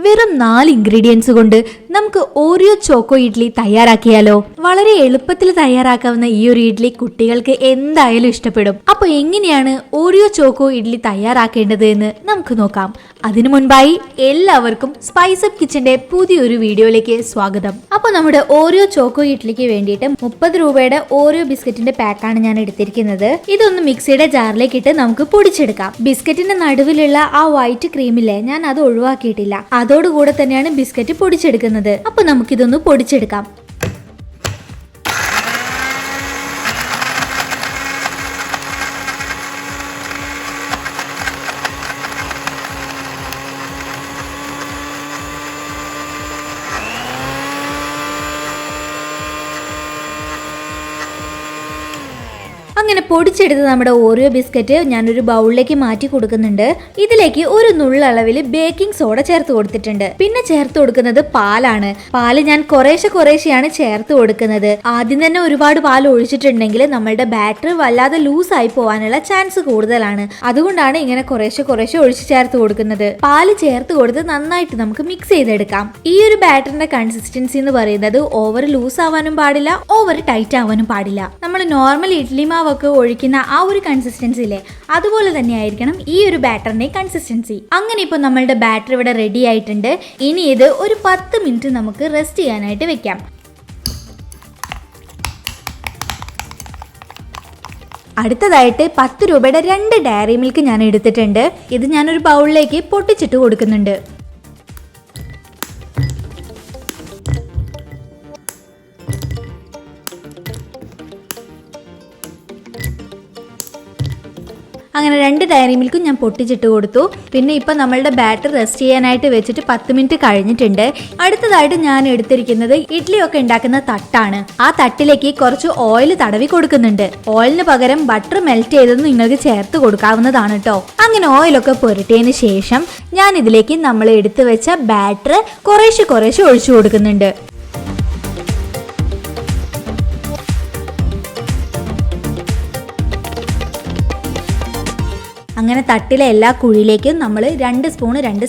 വെറും 4 ഇൻഗ്രീഡിയൻസ് കൊണ്ട് നമുക്ക് ഓറിയോ ചോക്കോ ഇഡ്ഡലി തയ്യാറാക്കിയാലോ? വളരെ എളുപ്പത്തിൽ തയ്യാറാക്കാവുന്ന ഈ ഒരു ഇഡ്ഡലി കുട്ടികൾക്ക് എന്തായാലും ഇഷ്ടപ്പെടും. അപ്പൊ എങ്ങനെയാണ് ഓറിയോ ചോക്കോ ഇഡ്ഡലി തയ്യാറാക്കേണ്ടത് എന്ന് നമുക്ക് നോക്കാം. അതിനു മുൻപായി എല്ലാവർക്കും സ്പൈസ് അപ്പ് കിച്ചന്റെ പുതിയൊരു വീഡിയോയിലേക്ക് സ്വാഗതം. അപ്പോൾ നമ്മുടെ ഓറിയോ ചോക്കോ ഇഡ്ഡലിക്ക് വേണ്ടിയിട്ട് 30 രൂപയുടെ ഓറിയോ ബിസ്ക്കറ്റിന്റെ പാക്കാണ് ഞാൻ എടുത്തിരിക്കുന്നത്. ഇതൊന്ന് മിക്സിയുടെ ജാറിലേക്ക് ഇട്ട് നമുക്ക് പൊടിച്ചെടുക്കാം. ബിസ്ക്കറ്റിന്റെ നടുവിലുള്ള ആ വൈറ്റ് ക്രീമില്ലേ, ഞാൻ അത് ഒഴിവാക്കിയിട്ടില്ല. അതോടുകൂടെ തന്നെയാണ് ബിസ്ക്കറ്റ് പൊടിച്ചെടുക്കുന്നത്. അപ്പൊ നമുക്കിതൊന്ന് പൊടിച്ചെടുക്കാം. അങ്ങനെ പൊടിച്ചെടുത്ത് നമ്മുടെ ഓറിയോ ബിസ്ക്കറ്റ് ഞാനൊരു ബൗളിലേക്ക് മാറ്റി കൊടുക്കുന്നുണ്ട്. ഇതിലേക്ക് ഒരു നുള്ളളവിൽ ബേക്കിംഗ് സോഡ ചേർത്ത് കൊടുത്തിട്ടുണ്ട്. പിന്നെ ചേർത്ത് കൊടുക്കുന്നത് പാലാണ്. പാല് ഞാൻ കുറേശ്ശെയാണ് ചേർത്ത് കൊടുക്കുന്നത്. ആദ്യം തന്നെ ഒരുപാട് പാൽ ഒഴിച്ചിട്ടുണ്ടെങ്കിൽ നമ്മളുടെ ബാറ്റർ വല്ലാതെ ലൂസായി പോകാനുള്ള ചാൻസ് കൂടുതലാണ്. അതുകൊണ്ടാണ് ഇങ്ങനെ കുറേശ്ശെ ഒഴിച്ച് ചേർത്ത് കൊടുക്കുന്നത്. പാല് ചേർത്ത് കൊടുത്ത് നന്നായിട്ട് നമുക്ക് മിക്സ് ചെയ്തെടുക്കാം. ഈ ഒരു ബാറ്ററിന്റെ കൺസിസ്റ്റൻസി എന്ന് പറയുന്നത് ഓവർ ലൂസ് ആവാനും പാടില്ല, ഓവർ ടൈറ്റ് ആവാനും പാടില്ല. നമ്മൾ നോർമൽ ഇഡ്ഡലി മാവ് ഒഴിക്കുന്ന ആ ഒരു കൺസിസ്റ്റൻസിയിലെ അതുപോലെ തന്നെ ആയിരിക്കണം ഈ ഒരു ബാറ്ററിന്റെ കൺസിസ്റ്റൻസി. അങ്ങനെ ഇപ്പോൾ നമ്മളുടെ ബാറ്റർ ഇവിടെ റെഡി ആയിട്ടുണ്ട്. ഇനി ഇത് ഒരു 10 മിനിറ്റ് നമുക്ക് റെസ്റ്റ് ചെയ്യാനായിട്ട് വെക്കാം. അടുത്തതായിട്ട് 10 രൂപയുടെ 2 ഡയറി മിൽക്ക് ഞാൻ എടുത്തിട്ടുണ്ട്. ഇത് ഞാനൊരു ബൗളിലേക്ക് പൊട്ടിച്ചിട്ട് കൊടുക്കുന്നുണ്ട്. അങ്ങനെ 2 ഡയറി മിൽക്കും ഞാൻ പൊട്ടിച്ചിട്ട് കൊടുത്തു. പിന്നെ ഇപ്പം നമ്മളുടെ ബാറ്റർ റെസ്റ്റ് ചെയ്യാനായിട്ട് വെച്ചിട്ട് 10 മിനിറ്റ് കഴിഞ്ഞിട്ടുണ്ട്. അടുത്തതായിട്ട് ഞാൻ എടുത്തിരിക്കുന്നത് ഇഡ്ഡലിയൊക്കെ ഉണ്ടാക്കുന്ന തട്ടാണ്. ആ തട്ടിലേക്ക് കുറച്ച് ഓയിൽ തടവി കൊടുക്കുന്നുണ്ട്. ഓയിലിന് പകരം ബട്ടർ മെൽറ്റ് ചെയ്തത് നിങ്ങൾക്ക് ചേർത്ത് കൊടുക്കാവുന്നതാണ് കേട്ടോ. അങ്ങനെ ഓയിലൊക്കെ പുരട്ടിയതിന് ശേഷം ഞാൻ ഇതിലേക്ക് നമ്മൾ എടുത്തു വെച്ച ബാറ്റർ കുറേശ്ശെ ഒഴിച്ചു കൊടുക്കുന്നുണ്ട്. അങ്ങനെ തട്ടിലെ എല്ലാ കുഴിയിലേക്കും നമ്മൾ 2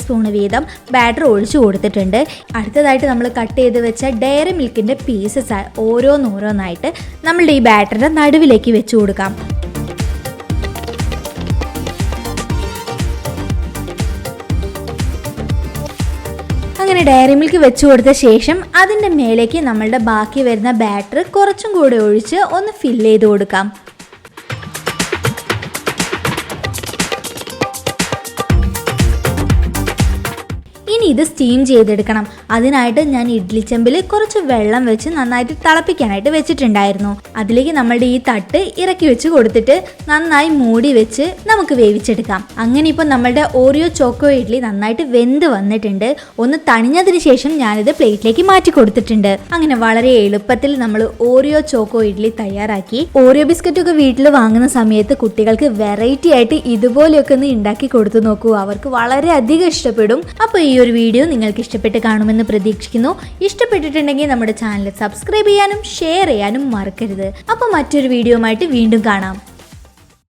സ്പൂണ് വീതം ബാറ്റർ ഒഴിച്ചു കൊടുത്തിട്ടുണ്ട്. അടുത്തതായിട്ട് നമ്മൾ കട്ട് ചെയ്ത് വെച്ച ഡയറി മിൽക്കിൻ്റെ പീസസ് ഓരോന്നായിട്ട് നമ്മളുടെ ഈ ബാറ്ററിൻ്റെ നടുവിലേക്ക് വെച്ച് കൊടുക്കാം. അങ്ങനെ ഡയറി മിൽക്ക് വെച്ച് കൊടുത്ത ശേഷം അതിൻ്റെ മേലേക്ക് നമ്മളുടെ ബാക്കി വരുന്ന ബാറ്റർ കുറച്ചും കൂടെ ഒഴിച്ച് ഒന്ന് ഫില്ല് ചെയ്ത് കൊടുക്കാം. ഇനി ഇത് സ്റ്റീം ചെയ്തെടുക്കണം. അതിനായിട്ട് ഞാൻ ഇഡ്ഡലി ചെമ്പിൽ കുറച്ച് വെള്ളം വെച്ച് നന്നായിട്ട് തിളപ്പിക്കാനായിട്ട് വെച്ചിട്ടുണ്ടായിരുന്നു. അതിലേക്ക് നമ്മളുടെ ഈ തട്ട് ഇറക്കി വെച്ച് കൊടുത്തിട്ട് നന്നായി മൂടി വെച്ച് നമുക്ക് വേവിച്ചെടുക്കാം. അങ്ങനെ ഇപ്പോൾ നമ്മളുടെ ഓറിയോ ചോക്കോ ഇഡ്ഡലി നന്നായിട്ട് വെന്ത് വന്നിട്ടുണ്ട്. ഒന്ന് തണിഞ്ഞതിന് ശേഷം ഞാനിത് പ്ലേറ്റിലേക്ക് മാറ്റി കൊടുത്തിട്ടുണ്ട്. അങ്ങനെ വളരെ എളുപ്പത്തിൽ നമ്മൾ ഓറിയോ ചോക്കോ ഇഡ്ഡലി തയ്യാറാക്കി. ഓറിയോ ബിസ്ക്കറ്റൊക്കെ വീട്ടിൽ വാങ്ങുന്ന സമയത്ത് കുട്ടികൾക്ക് വെറൈറ്റി ആയിട്ട് ഇതുപോലെയൊക്കെ ഒന്ന് ഉണ്ടാക്കി കൊടുത്തു നോക്കൂ. അവർക്ക് വളരെയധികം ഇഷ്ടപ്പെടും. അപ്പോൾ ഈ ഒരു വീഡിയോ നിങ്ങൾക്ക് ഇഷ്ടപ്പെട്ട് കാണുമെന്ന് പ്രതീക്ഷിക്കുന്നു. ഇഷ്ടപ്പെട്ടിട്ടുണ്ടെങ്കിൽ നമ്മുടെ ചാനൽ സബ്സ്ക്രൈബ് ചെയ്യാനും ഷെയർ ചെയ്യാനും മറക്കരുത്. അപ്പോൾ മറ്റൊരു വീഡിയോയുമായിട്ട് വീണ്ടും കാണാം.